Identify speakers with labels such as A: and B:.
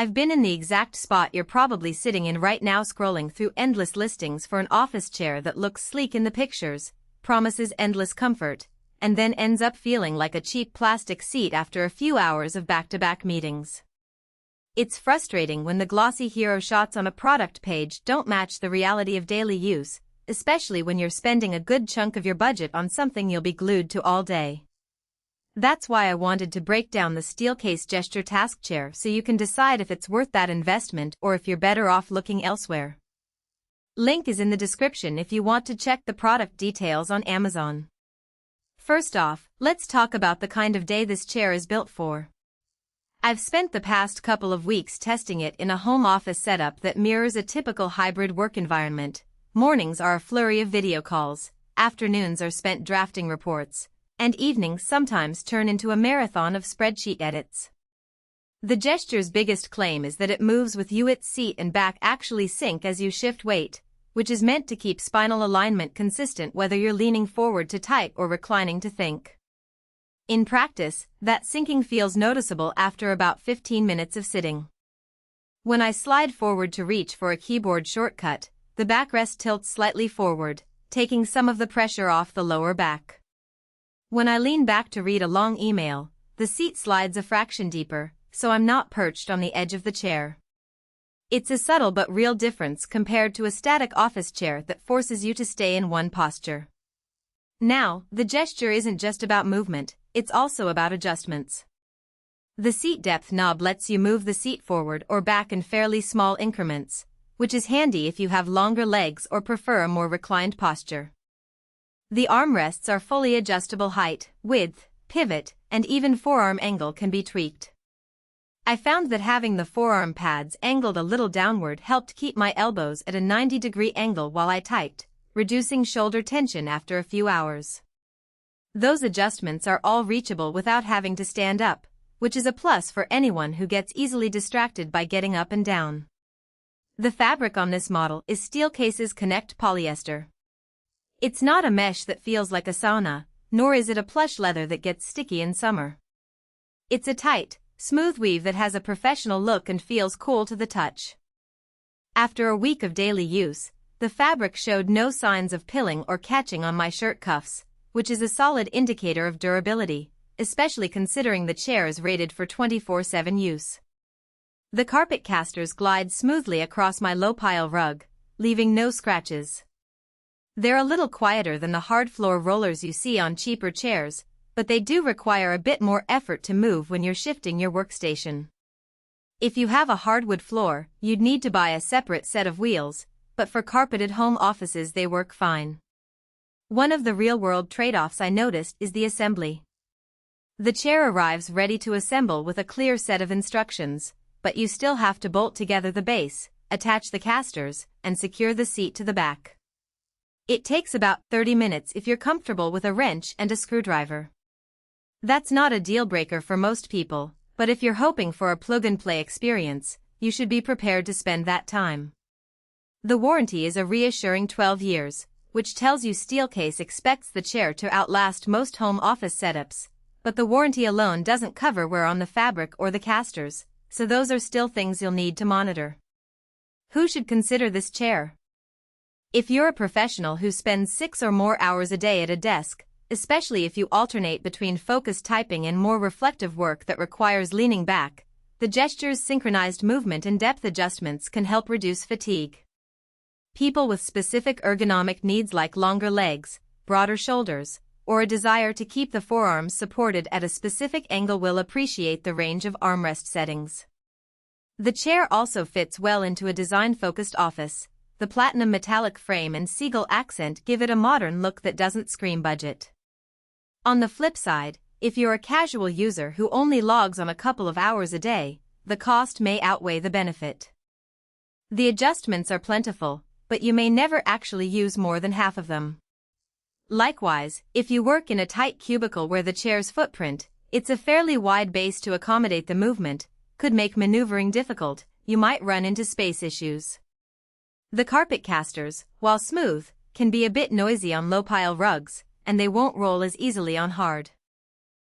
A: I've been in the exact spot you're probably sitting in right now, scrolling through endless listings for an office chair that looks sleek in the pictures, promises endless comfort, and then ends up feeling like a cheap plastic seat after a few hours of back-to-back meetings. It's frustrating when the glossy hero shots on a product page don't match the reality of daily use, especially when you're spending a good chunk of your budget on something you'll be glued to all day. That's why I wanted to break down the Steelcase gesture task chair so you can decide if it's worth that investment or if you're better off looking elsewhere. Link is in the description if you want to check the product details on Amazon. First off, let's talk about the kind of day this chair is built for. I've spent the past couple of weeks testing it in a home office setup that mirrors a typical hybrid work environment. Mornings are a flurry of video calls, afternoons are spent drafting reports, and evenings sometimes turn into a marathon of spreadsheet edits. The gesture's biggest claim is that it moves with you. Its seat and back actually sync as you shift weight, which is meant to keep spinal alignment consistent whether you're leaning forward to type or reclining to think. In practice, that syncing feels noticeable after about 15 minutes of sitting. When I slide forward to reach for a keyboard shortcut, the backrest tilts slightly forward, taking some of the pressure off the lower back. When I lean back to read a long email, the seat slides a fraction deeper, so I'm not perched on the edge of the chair. It's a subtle but real difference compared to a static office chair that forces you to stay in one posture. Now, the gesture isn't just about movement, it's also about adjustments. The seat depth knob lets you move the seat forward or back in fairly small increments, which is handy if you have longer legs or prefer a more reclined posture. The armrests are fully adjustable. Height, width, pivot, and even forearm angle can be tweaked. I found that having the forearm pads angled a little downward helped keep my elbows at a 90-degree angle while I typed, reducing shoulder tension after a few hours. Those adjustments are all reachable without having to stand up, which is a plus for anyone who gets easily distracted by getting up and down. The fabric on this model is Steelcase's Connect polyester. It's not a mesh that feels like a sauna, nor is it a plush leather that gets sticky in summer. It's a tight, smooth weave that has a professional look and feels cool to the touch. After a week of daily use, the fabric showed no signs of pilling or catching on my shirt cuffs, which is a solid indicator of durability, especially considering the chair is rated for 24/7 use. The carpet casters glide smoothly across my low-pile rug, leaving no scratches. They're a little quieter than the hard floor rollers you see on cheaper chairs, but they do require a bit more effort to move when you're shifting your workstation. If you have a hardwood floor, you'd need to buy a separate set of wheels, but for carpeted home offices they work fine. One of the real-world trade-offs I noticed is the assembly. The chair arrives ready to assemble with a clear set of instructions, but you still have to bolt together the base, attach the casters, and secure the seat to the back. It takes about 30 minutes if you're comfortable with a wrench and a screwdriver. That's not a deal-breaker for most people, but if you're hoping for a plug-and-play experience, you should be prepared to spend that time. The warranty is a reassuring 12 years, which tells you Steelcase expects the chair to outlast most home office setups, but the warranty alone doesn't cover wear on the fabric or the casters, so those are still things you'll need to monitor. Who should consider this chair? If you're a professional who spends 6 or more hours a day at a desk, especially if you alternate between focused typing and more reflective work that requires leaning back, the gesture's synchronized movement and depth adjustments can help reduce fatigue. People with specific ergonomic needs like longer legs, broader shoulders, or a desire to keep the forearms supported at a specific angle will appreciate the range of armrest settings. The chair also fits well into a design-focused office. The platinum metallic frame and Seagull accent give it a modern look that doesn't scream budget. On the flip side, if you're a casual user who only logs on a couple of hours a day, the cost may outweigh the benefit. The adjustments are plentiful, but you may never actually use more than half of them. Likewise, if you work in a tight cubicle where the chair's footprint, it's a fairly wide base to accommodate the movement, could make maneuvering difficult, you might run into space issues. The carpet casters, while smooth, can be a bit noisy on low-pile rugs, and they won't roll as easily on hard.